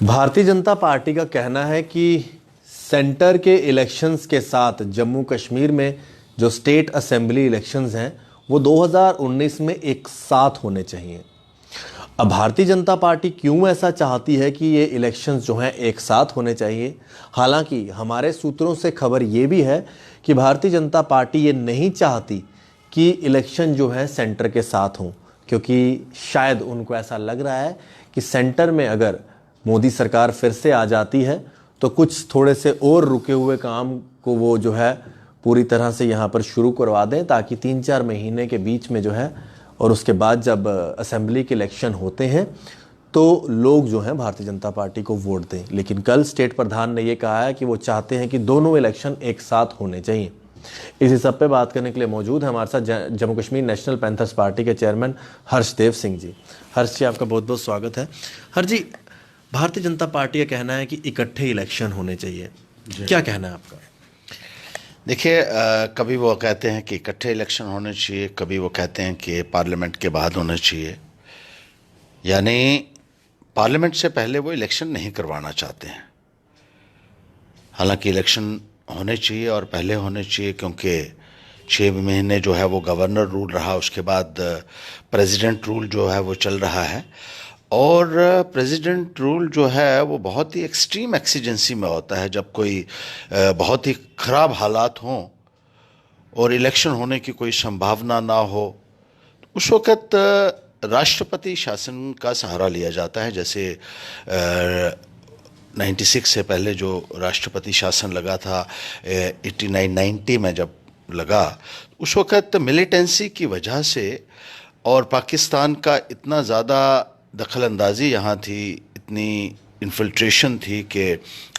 Bharatiya Janata party का कहना है कि सेंटर के इलेक्शंस के साथ जम्मू कश्मीर में जो स्टेट असेंबली इलेक्शंस हैं वो 2019 में एक साथ होने चाहिए। अब भारतीय जनता पार्टी क्यों ऐसा चाहती है कि ये इलेक्शंस जो हैं एक साथ होने चाहिए? हालांकि हमारे सूत्रों से खबर ये भी है कि भारतीय जनता पार्टी ये नहीं चाहती कि इलेक्शन जो है सेंटर के साथ हों, क्योंकि शायद उनको ऐसा लग रहा है कि सेंटर में अगर मोदी सरकार फिर से आ जाती है तो कुछ थोड़े से और रुके हुए काम को वो जो है पूरी तरह से यहाँ पर शुरू करवा दें, ताकि 3-4 महीने के बीच में जो है और उसके बाद जब असेंबली के इलेक्शन होते हैं तो लोग जो हैं भारतीय जनता पार्टी को वोट दें। लेकिन कल स्टेट प्रधान ने ये कहा है कि वो चाहते हैं कि दोनों इलेक्शन एक साथ होने चाहिए। इसी सब पे बात करने के लिए मौजूद है हमारे साथ Jammu Kashmir national panthers party के चेयरमैन हर्षदेव सिंह जी। हर्ष जी, आपका बहुत बहुत स्वागत है। हर्ष जी, भारतीय जनता पार्टी का कहना है कि इकट्ठे इलेक्शन होने चाहिए, क्या कहना है आपका? देखिए, कभी वो कहते हैं कि इकट्ठे इलेक्शन होने चाहिए, कभी वो कहते हैं कि पार्लियामेंट के बाद होने चाहिए। यानी पार्लियामेंट से पहले वो इलेक्शन नहीं करवाना चाहते हैं। हालांकि इलेक्शन होने चाहिए और पहले होने चाहिए, क्योंकि 6 महीने जो है वो गवर्नर रूल रहा, उसके बाद प्रेसिडेंट रूल जो है वो चल रहा है। और प्रेसिडेंट रूल जो है वो बहुत ही एक्सट्रीम एक्सीजेंसी में होता है, जब कोई बहुत ही ख़राब हालात हों और इलेक्शन होने की कोई संभावना ना हो, उस वक़्त राष्ट्रपति शासन का सहारा लिया जाता है। जैसे 96 से पहले जो राष्ट्रपति शासन लगा था, 89-90 में जब लगा, उस वक़्त मिलिटेंसी की वजह से और पाकिस्तान का इतना ज़्यादा दखल अंदाज़ी यहाँ थी, इतनी इन्फिल्ट्रेशन थी कि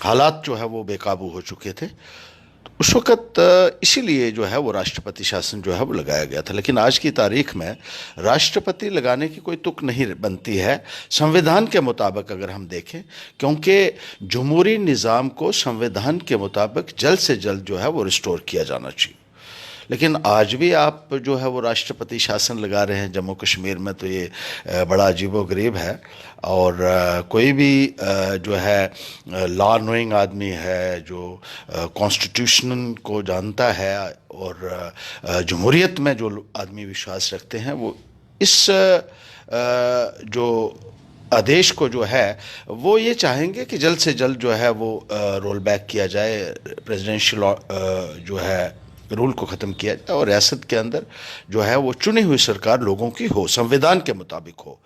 हालात जो है वो बेकाबू हो चुके थे। तो उस वक़्त इसीलिए जो है वो राष्ट्रपति शासन जो है वो लगाया गया था। लेकिन आज की तारीख में राष्ट्रपति लगाने की कोई तुक नहीं बनती है संविधान के मुताबिक, अगर हम देखें, क्योंकि जमहूरी निज़ाम को संविधान के मुताबिक जल्द से जल्द जो है वो रिस्टोर किया जाना चाहिए। लेकिन आज भी आप जो है वो राष्ट्रपति शासन लगा रहे हैं जम्मू कश्मीर में, तो ये बड़ा अजीबोगरीब है। और कोई भी जो है लॉ नोइंग आदमी है, जो कॉन्स्टिट्यूशन को जानता है और जमहूरियत में जो आदमी विश्वास रखते हैं, वो इस जो आदेश को जो है वो ये चाहेंगे कि जल्द से जल्द जो है वो रोल बैक किया जाए, प्रेसिडेंशियल जो है रूल को ख़त्म किया जाए और रियासत के अंदर जो है वो चुनी हुई सरकार लोगों की हो, संविधान के मुताबिक हो।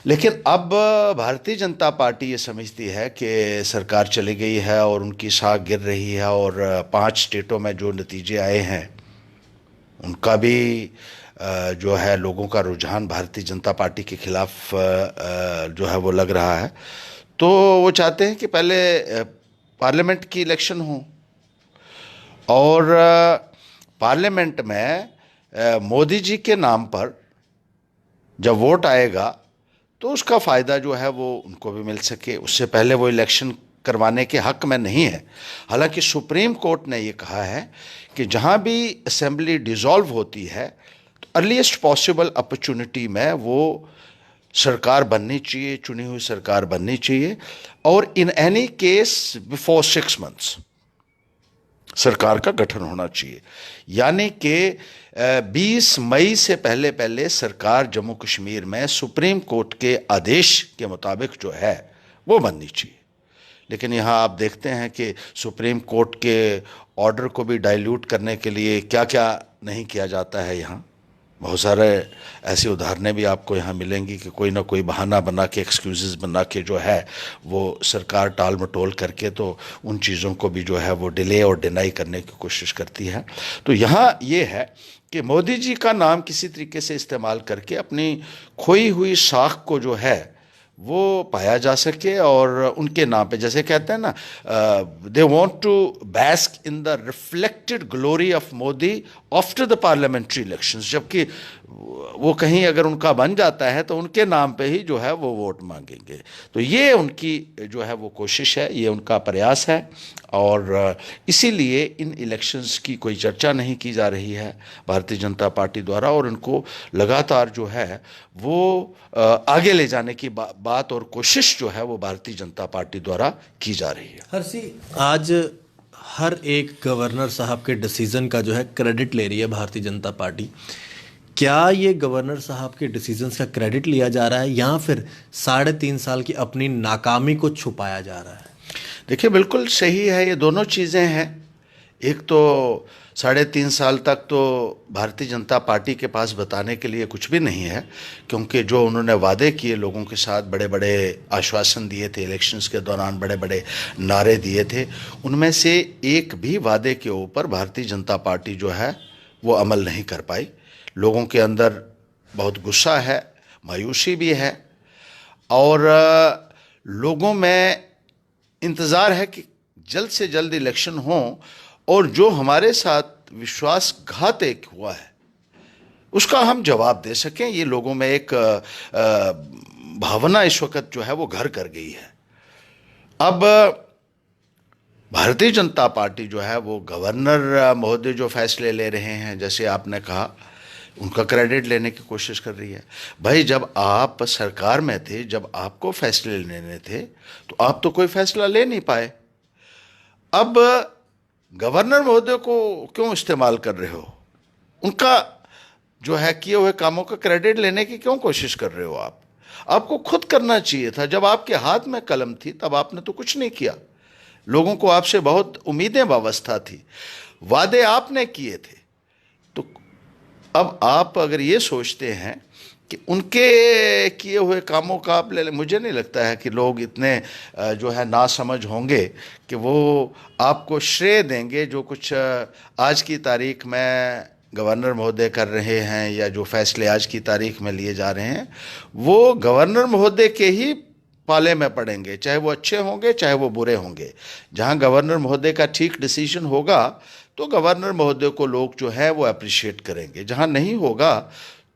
लेकिन अब भारतीय जनता पार्टी ये समझती है कि सरकार चली गई है और उनकी साख गिर रही है, और 5 स्टेटों में जो नतीजे आए हैं उनका भी जो है लोगों का रुझान भारतीय जनता पार्टी के खिलाफ जो है वो लग रहा है। तो वो चाहते हैं कि पहले पार्लियामेंट की इलेक्शन हो और पार्लियामेंट में मोदी जी के नाम पर जब वोट आएगा तो उसका फ़ायदा जो है वो उनको भी मिल सके। उससे पहले वो इलेक्शन करवाने के हक़ में नहीं है। हालांकि सुप्रीम कोर्ट ने ये कहा है कि जहां भी असेंबली डिसॉल्व होती है तो अर्लीस्ट पॉसिबल अपॉर्चुनिटी में वो सरकार बननी चाहिए, चुनी हुई सरकार बननी चाहिए, और in any case before 6 months सरकार का गठन होना चाहिए। यानी कि 20 मई से पहले पहले सरकार जम्मू कश्मीर में सुप्रीम कोर्ट के आदेश के मुताबिक जो है वो बननी चाहिए। लेकिन यहाँ आप देखते हैं कि सुप्रीम कोर्ट के ऑर्डर को भी डाइल्यूट करने के लिए क्या क्या नहीं किया जाता है। यहाँ बहुत सारे ऐसी उदाहरणें भी आपको यहाँ मिलेंगी कि कोई ना कोई बहाना बना के, एक्सक्यूज़ बना के जो है वो सरकार टाल मटोल करके तो उन चीज़ों को भी जो है वो डिले और डिनाई करने की कोशिश करती है। तो यहाँ ये है कि मोदी जी का नाम किसी तरीके से इस्तेमाल करके अपनी खोई हुई साख को जो है वो पाया जा सके, और उनके नाम पे, जैसे कहते हैं ना, they want to bask in the reflected glory of Modi after the parliamentary elections. जबकि वो कहीं अगर उनका बन जाता है तो उनके नाम पे ही जो है वो वोट मांगेंगे। तो ये उनकी जो है वो कोशिश है, ये उनका प्रयास है, और इसीलिए इन इलेक्शंस की कोई चर्चा नहीं की जा रही है भारतीय जनता पार्टी द्वारा, और इनको लगातार जो है वो आगे ले जाने की बात और कोशिश जो है वो भारतीय जनता पार्टी द्वारा की जा रही है। हर्षी, आज हर एक गवर्नर साहब के डिसीजन का जो है क्रेडिट ले रही है भारतीय जनता पार्टी। क्या ये गवर्नर साहब के डिसीजंस का क्रेडिट लिया जा रहा है या फिर 3.5 साल की अपनी नाकामी को छुपाया जा रहा है? देखिए, बिल्कुल सही है, ये दोनों चीज़ें हैं। एक तो 3.5 साल तक तो भारतीय जनता पार्टी के पास बताने के लिए कुछ भी नहीं है, क्योंकि जो उन्होंने वादे किए लोगों के साथ, बड़े बड़े आश्वासन दिए थे इलेक्शंस के दौरान, बड़े बड़े नारे दिए थे, उनमें से एक भी वादे के ऊपर भारतीय जनता पार्टी जो है वो अमल नहीं कर पाई। लोगों के अंदर बहुत गुस्सा है, मायूसी भी है, और लोगों में इंतज़ार है कि जल्द से जल्द इलेक्शन हो और जो हमारे साथ विश्वासघात एक हुआ है उसका हम जवाब दे सकें। ये लोगों में एक भावना इस वक्त जो है वो घर कर गई है। अब भारतीय जनता पार्टी जो है वो गवर्नर महोदय जो फैसले ले रहे हैं, जैसे आपने कहा, उनका क्रेडिट लेने की कोशिश कर रही है। भाई, जब आप सरकार में थे, जब आपको फैसले लेने थे, तो आप तो कोई फैसला ले नहीं पाए। अब गवर्नर महोदय को क्यों इस्तेमाल कर रहे हो? उनका जो है किए हुए कामों का क्रेडिट लेने की क्यों कोशिश कर रहे हो? आपको खुद करना चाहिए था। जब आपके हाथ में कलम थी तब आपने तो कुछ नहीं किया। लोगों को आपसे बहुत उम्मीदें वाबस्ता थी, वादे आपने किए थे। तो अब आप अगर ये सोचते हैं कि उनके किए हुए कामों का आप ले लें, मुझे नहीं लगता है कि लोग इतने जो है नासमझ होंगे कि वो आपको श्रेय देंगे जो कुछ आज की तारीख में गवर्नर महोदय कर रहे हैं, या जो फैसले आज की तारीख में लिए जा रहे हैं वो गवर्नर महोदय के ही पाले में पड़ेंगे, चाहे वो अच्छे होंगे चाहे वो बुरे होंगे। जहां गवर्नर महोदय का ठीक डिसीजन होगा तो गवर्नर महोदय को लोग जो है वो अप्रिशिएट करेंगे, जहां नहीं होगा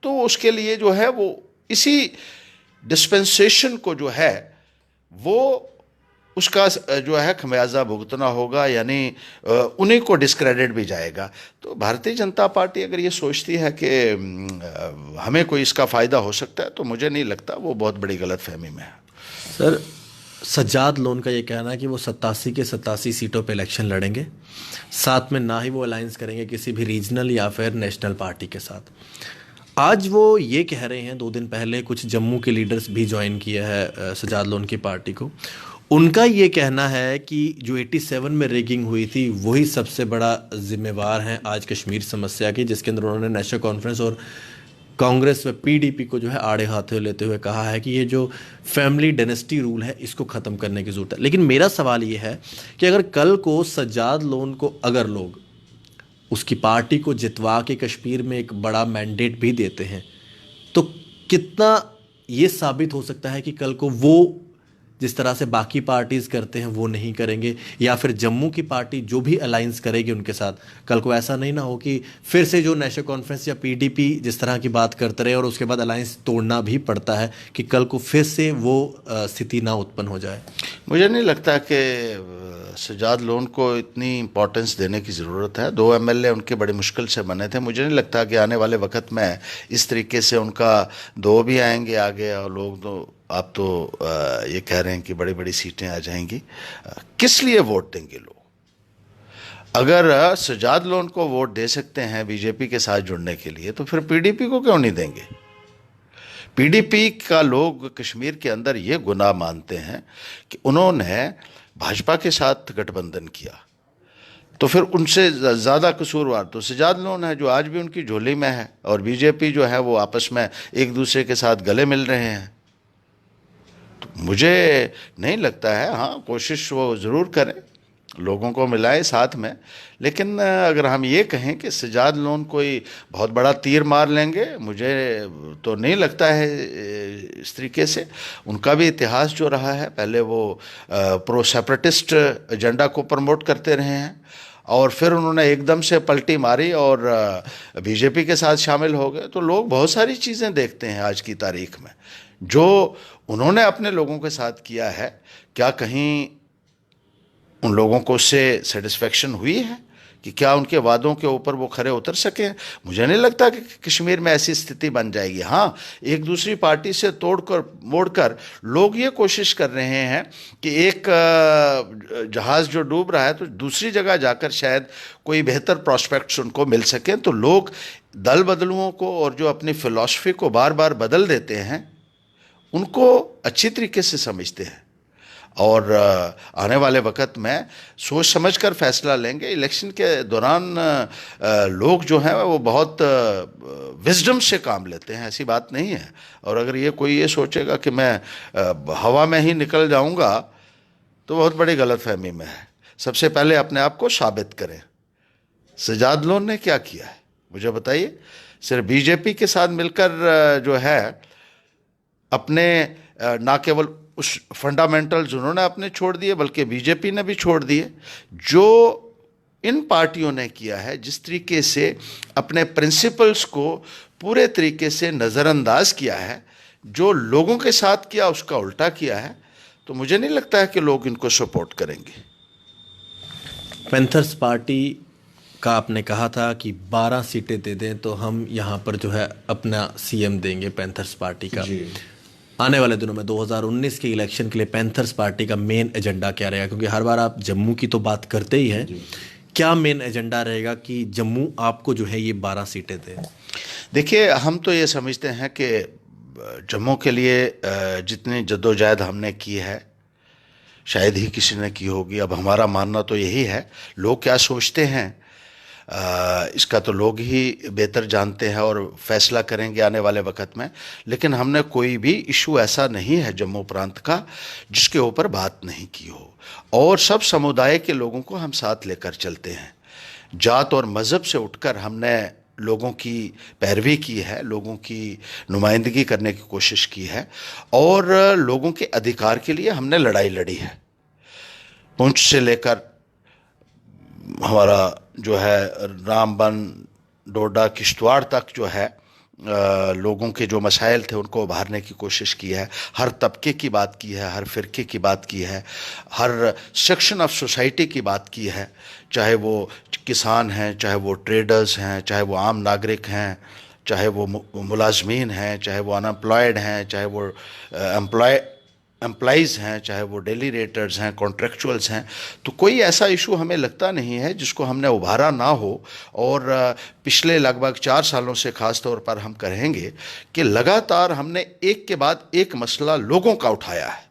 तो उसके लिए जो है वो इसी डिस्पेंसेशन को जो है वो उसका जो है खमियाजा भुगतना होगा, यानी उन्हीं को डिस्क्रेडिट भी जाएगा। तो भारतीय जनता पार्टी अगर ये सोचती है कि हमें कोई इसका फ़ायदा हो सकता है, तो मुझे नहीं लगता, वो बहुत बड़ी गलतफहमी में है। सर, सज्जाद लोन का ये कहना है कि वो 87 के 87 सीटों पे इलेक्शन लड़ेंगे, साथ में ना ही वो अलायंस करेंगे किसी भी रीजनल या फिर नेशनल पार्टी के साथ। आज वो ये कह रहे हैं, 2 दिन पहले कुछ जम्मू के लीडर्स भी ज्वाइन किए हैं सज्जाद लोन की पार्टी को। उनका ये कहना है कि जो 87 में रेगिंग हुई थी वही सबसे बड़ा जिम्मेवार हैं आज कश्मीर समस्या की, जिसके अंदर उन्होंने नेशनल कॉन्फ्रेंस और कांग्रेस व पीडीपी को जो है आड़े हाथों लेते हुए कहा है कि ये जो फैमिली डायनेस्टी रूल है इसको ख़त्म करने की ज़रूरत है। लेकिन मेरा सवाल ये है कि अगर कल को सज्जाद लोन को अगर लोग उसकी पार्टी को जितवा के कश्मीर में एक बड़ा मैंडेट भी देते हैं, तो कितना ये साबित हो सकता है कि कल को वो जिस तरह से बाकी पार्टीज़ करते हैं वो नहीं करेंगे, या फिर जम्मू की पार्टी जो भी अलायंस करेगी उनके साथ, कल को ऐसा नहीं ना हो कि फिर से जो नेशनल कॉन्फ्रेंस या पीडीपी जिस तरह की बात करते रहे और उसके बाद अलायंस तोड़ना भी पड़ता है, कि कल को फिर से वो स्थिति ना उत्पन्न हो जाए? मुझे नहीं लगता कि सज्जाद लोन को इतनी इंपॉर्टेंस देने की ज़रूरत है। 2 एमएलए उनके बड़ी मुश्किल से बने थे। मुझे नहीं लगता कि आने वाले वक्त में इस तरीके से उनका 2 भी आएंगे आगे, और लोग तो आप तो ये कह रहे हैं कि बड़ी बड़ी सीटें आ जाएंगी। किस लिए वोट देंगे लोग? अगर सज्जाद लोन को वोट दे सकते हैं बीजेपी के साथ जुड़ने के लिए, तो फिर पीडीपी को क्यों नहीं देंगे? पीडीपी का लोग कश्मीर के अंदर ये गुनाह मानते हैं कि उन्होंने भाजपा के साथ गठबंधन किया, तो फिर उनसे ज़्यादा कसूरवार तो सज्जाद लोन है जो आज भी उनकी झोली में है, और बीजेपी जो है वो आपस में एक दूसरे के साथ गले मिल रहे हैं। तो मुझे नहीं लगता है, हाँ कोशिश वो ज़रूर करें, लोगों को मिलाए साथ में, लेकिन अगर हम ये कहें कि सज्जाद लोन कोई बहुत बड़ा तीर मार लेंगे, मुझे तो नहीं लगता है इस तरीके से। उनका भी इतिहास जो रहा है, पहले वो प्रो सेपरेटिस्ट एजेंडा को प्रमोट करते रहे हैं, और फिर उन्होंने एकदम से पलटी मारी और बीजेपी के साथ शामिल हो गए। तो लोग बहुत सारी चीज़ें देखते हैं आज की तारीख में जो उन्होंने अपने लोगों के साथ किया है, क्या कहीं उन लोगों को उससे सेटिस्फेक्शन हुई है कि क्या उनके वादों के ऊपर वो खरे उतर सके? मुझे नहीं लगता कि कश्मीर में ऐसी स्थिति बन जाएगी। हाँ, एक दूसरी पार्टी से तोड़कर मोड़कर लोग ये कोशिश कर रहे हैं कि एक जहाज़ जो डूब रहा है तो दूसरी जगह जाकर शायद कोई बेहतर प्रॉस्पेक्ट्स उनको मिल सकें। तो लोग दल बदलुओं को और जो अपनी फ़िलॉसफी को बार बार बदल देते हैं उनको अच्छी तरीके से समझते हैं और आने वाले वक्त में सोच समझकर फैसला लेंगे। इलेक्शन के दौरान लोग जो हैं वो बहुत विजडम से काम लेते हैं, ऐसी बात नहीं है। और अगर ये कोई ये सोचेगा कि मैं हवा में ही निकल जाऊंगा तो बहुत बड़ी गलतफहमी में है। सबसे पहले अपने आप को साबित करें। सजाद लोन ने क्या किया है मुझे बताइए? सिर्फ बीजेपी के साथ मिलकर जो है अपने ना केवल उस फंडामेंटल्स उन्होंने अपने छोड़ दिए बल्कि बीजेपी ने भी छोड़ दिए। जो इन पार्टियों ने किया है, जिस तरीके से अपने प्रिंसिपल्स को पूरे तरीके से नज़रअंदाज किया है, जो लोगों के साथ किया उसका उल्टा किया है, तो मुझे नहीं लगता है कि लोग इनको सपोर्ट करेंगे। पैंथर्स पार्टी का आपने कहा था कि 12 सीटें दे दें तो हम यहाँ पर जो है अपना सीएम देंगे पैंथर्स पार्टी का। आने वाले दिनों में 2019 के इलेक्शन के लिए पैंथर्स पार्टी का मेन एजेंडा क्या रहेगा? क्योंकि हर बार आप जम्मू की तो बात करते ही हैं, क्या मेन एजेंडा रहेगा कि जम्मू आपको जो है ये 12 सीटें दे? देखिए, हम तो ये समझते हैं कि जम्मू के लिए जितनी जद्दोजहद हमने की है शायद ही किसी ने की होगी। अब हमारा मानना तो यही है, लोग क्या सोचते हैं इसका तो लोग ही बेहतर जानते हैं और फैसला करेंगे आने वाले वक्त में। लेकिन हमने कोई भी इशू ऐसा नहीं है जम्मू प्रांत का जिसके ऊपर बात नहीं की हो, और सब समुदाय के लोगों को हम साथ लेकर चलते हैं। जात और मज़हब से उठकर हमने लोगों की पैरवी की है, लोगों की नुमाइंदगी करने की कोशिश की है और लोगों के अधिकार के लिए हमने लड़ाई लड़ी है। पुंछ से लेकर हमारा जो है रामबन, डोडा, किश्तवाड़ तक जो है लोगों के जो मसाइल थे उनको उभारने की कोशिश की है। हर तबके की बात की है, हर फ़िरके की बात की है, हर सेक्शन ऑफ सोसाइटी की बात की है, चाहे वो किसान हैं, चाहे वो ट्रेडर्स हैं, चाहे वो आम नागरिक हैं, चाहे वो मुलाजमीन हैं, चाहे वो अनएम्प्लॉयड हैं, चाहे वो एम्प्लॉइज़ हैं, चाहे वो डेली रेटर्स हैं, कॉन्ट्रेक्चुअल्स हैं। तो कोई ऐसा इशू हमें लगता नहीं है जिसको हमने उभारा ना हो। और पिछले लगभग 4 सालों से ख़ास तौर पर हम कहेंगे कि लगातार हमने एक के बाद एक मसला लोगों का उठाया है।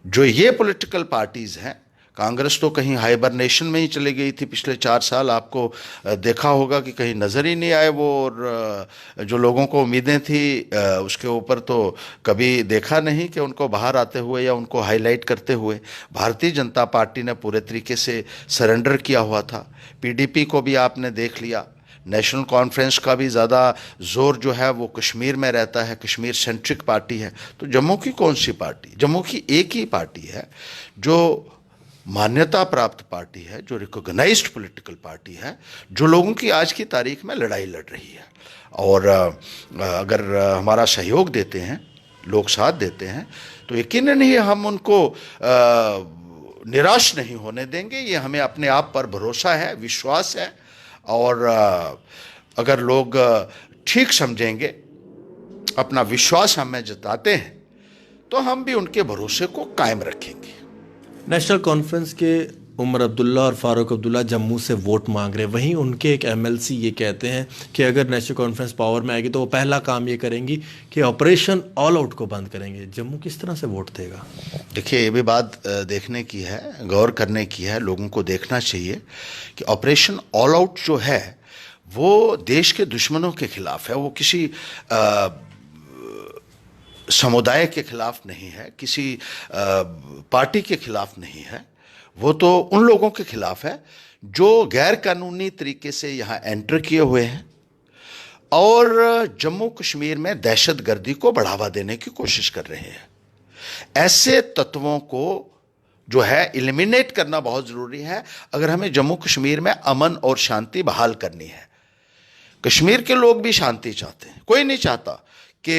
जो ये पॉलिटिकल पार्टीज़ हैं, कांग्रेस तो कहीं हाइबरनेशन में ही चली गई थी पिछले 4 साल। आपको देखा होगा कि कहीं नज़र ही नहीं आए वो, और जो लोगों को उम्मीदें थी उसके ऊपर तो कभी देखा नहीं कि उनको बाहर आते हुए या उनको हाईलाइट करते हुए। भारतीय जनता पार्टी ने पूरे तरीके से सरेंडर किया हुआ था। पीडीपी को भी आपने देख लिया। नेशनल कॉन्फ्रेंस का भी ज़्यादा ज़ोर जो है वो कश्मीर में रहता है, कश्मीर सेंट्रिक पार्टी है। तो जम्मू की कौन सी पार्टी? जम्मू की एक ही पार्टी है जो मान्यता प्राप्त पार्टी है, जो रिकॉग्नाइज्ड पॉलिटिकल पार्टी है, जो लोगों की आज की तारीख में लड़ाई लड़ रही है। और अगर हमारा सहयोग देते हैं, लोग साथ देते हैं, तो यकीनन ही हम उनको निराश नहीं होने देंगे। ये हमें अपने आप पर भरोसा है, विश्वास है। और अगर लोग ठीक समझेंगे, अपना विश्वास हमें जताते हैं, तो हम भी उनके भरोसे को कायम रखेंगे। नेशनल कॉन्फ्रेंस के उमर अब्दुल्ला और फारूक अब्दुल्ला जम्मू से वोट मांग रहे हैं। वहीं उनके एक एमएलसी ये कहते हैं कि अगर नेशनल कॉन्फ्रेंस पावर में आएगी तो वो पहला काम ये करेंगी कि ऑपरेशन ऑल आउट को बंद करेंगे। जम्मू किस तरह से वोट देगा? देखिए, ये भी बात देखने की है, गौर करने की है। लोगों को देखना चाहिए कि ऑपरेशन ऑल आउट जो है वो देश के दुश्मनों के खिलाफ है। वो किसी समुदाय के खिलाफ नहीं है, किसी पार्टी के खिलाफ नहीं है। वो तो उन लोगों के खिलाफ है जो गैर कानूनी तरीके से यहाँ एंटर किए हुए हैं और जम्मू कश्मीर में दहशतगर्दी को बढ़ावा देने की कोशिश कर रहे हैं। ऐसे तत्वों को जो है एलिमिनेट करना बहुत ज़रूरी है अगर हमें जम्मू कश्मीर में अमन और शांति बहाल करनी है। कश्मीर के लोग भी शांति चाहते हैं, कोई नहीं चाहता कि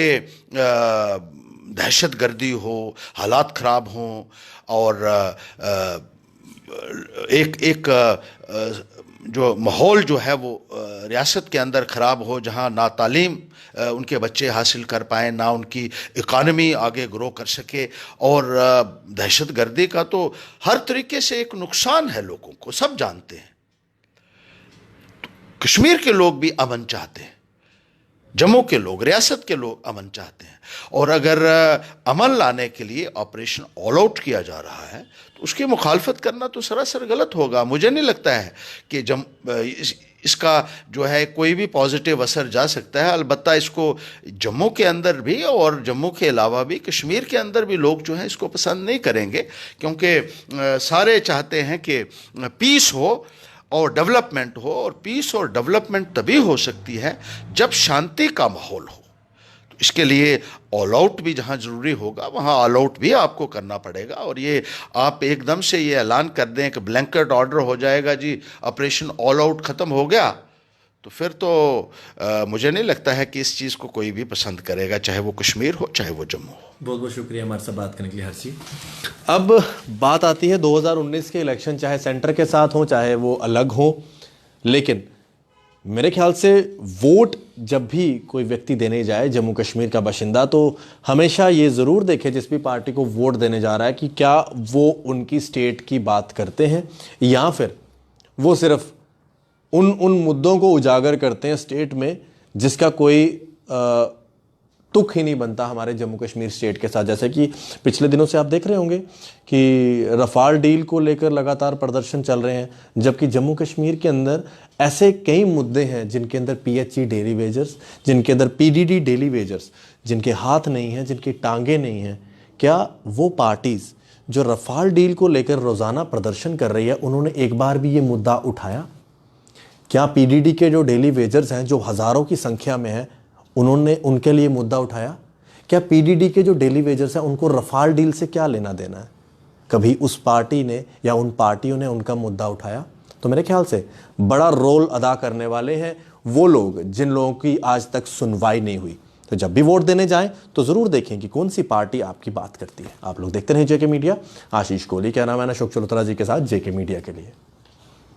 दहशतगर्दी हो, हालात ख़राब हों और एक जो माहौल जो है वो रियासत के अंदर ख़राब हो, जहाँ ना तालीम उनके बच्चे हासिल कर पाएँ, ना उनकी इकानमी आगे ग्रो कर सके। और दहशतगर्दी का तो हर तरीके से एक नुकसान है लोगों को, सब जानते हैं। तो कश्मीर के लोग भी अमन चाहते हैं, जम्मू के लोग, रियासत के लोग अमन चाहते हैं। और अगर अमन लाने के लिए ऑपरेशन ऑल आउट किया जा रहा है तो उसकी मुखालफत करना तो सरासर गलत होगा। मुझे नहीं लगता है कि इसका जो है कोई भी पॉजिटिव असर जा सकता है। अलबत्ता इसको जम्मू के अंदर भी और जम्मू के अलावा भी कश्मीर के अंदर भी लोग जो हैं इसको पसंद नहीं करेंगे, क्योंकि सारे चाहते हैं कि पीस हो और डेवलपमेंट हो। और पीस और डेवलपमेंट तभी हो सकती है जब शांति का माहौल हो। तो इसके लिए ऑल आउट भी जहां ज़रूरी होगा वहां ऑल आउट भी आपको करना पड़ेगा। और ये आप एकदम से ये ऐलान कर दें कि ब्लैंकेट ऑर्डर हो जाएगा जी, ऑपरेशन ऑल आउट ख़त्म हो गया, तो फिर तो मुझे नहीं लगता है कि इस चीज़ को कोई भी पसंद करेगा, चाहे वो कश्मीर हो चाहे वो जम्मू हो। बहुत बहुत शुक्रिया हमारे साथ बात करने के लिए हर्षी। अब बात आती है 2019 के इलेक्शन, चाहे सेंटर के साथ हो चाहे वो अलग हो, लेकिन मेरे ख्याल से वोट जब भी कोई व्यक्ति देने जाए, जम्मू कश्मीर का बाशिंदा, तो हमेशा ये ज़रूर देखे जिस भी पार्टी को वोट देने जा रहा है कि क्या वो उनकी स्टेट की बात करते हैं या फिर वो सिर्फ उन मुद्दों को उजागर करते हैं स्टेट में जिसका कोई तुक ही नहीं बनता हमारे जम्मू कश्मीर स्टेट के साथ। जैसे कि पिछले दिनों से आप देख रहे होंगे कि रफाल डील को लेकर लगातार प्रदर्शन चल रहे हैं, जबकि जम्मू कश्मीर के अंदर ऐसे कई मुद्दे हैं जिनके अंदर पीएचई डेली वेजर्स, जिनके अंदर पीडीडी डेली वेजर्स, जिनके हाथ नहीं हैं, जिनकी टांगें नहीं हैं। क्या वो पार्टीज़ जो रफाल डील को लेकर रोज़ाना प्रदर्शन कर रही है, उन्होंने एक बार भी ये मुद्दा उठाया? क्या पीडीडी के जो डेली वेजर्स हैं, जो हज़ारों की संख्या में हैं, उन्होंने उनके लिए मुद्दा उठाया? क्या पीडीडी के जो डेली वेजर्स हैं उनको रफाल डील से क्या लेना देना है? कभी उस पार्टी ने या उन पार्टियों ने उनका मुद्दा उठाया? तो मेरे ख्याल से बड़ा रोल अदा करने वाले हैं वो लोग जिन लोगों की आज तक सुनवाई नहीं हुई। तो जब भी वोट देने जाएं तो ज़रूर देखें कि कौन सी पार्टी आपकी बात करती है। आप लोग देखते रहें जेके मीडिया। आशीष कोहली क्या नाम है, अशोक चलुत्रा जी के साथ जेके मीडिया के लिए।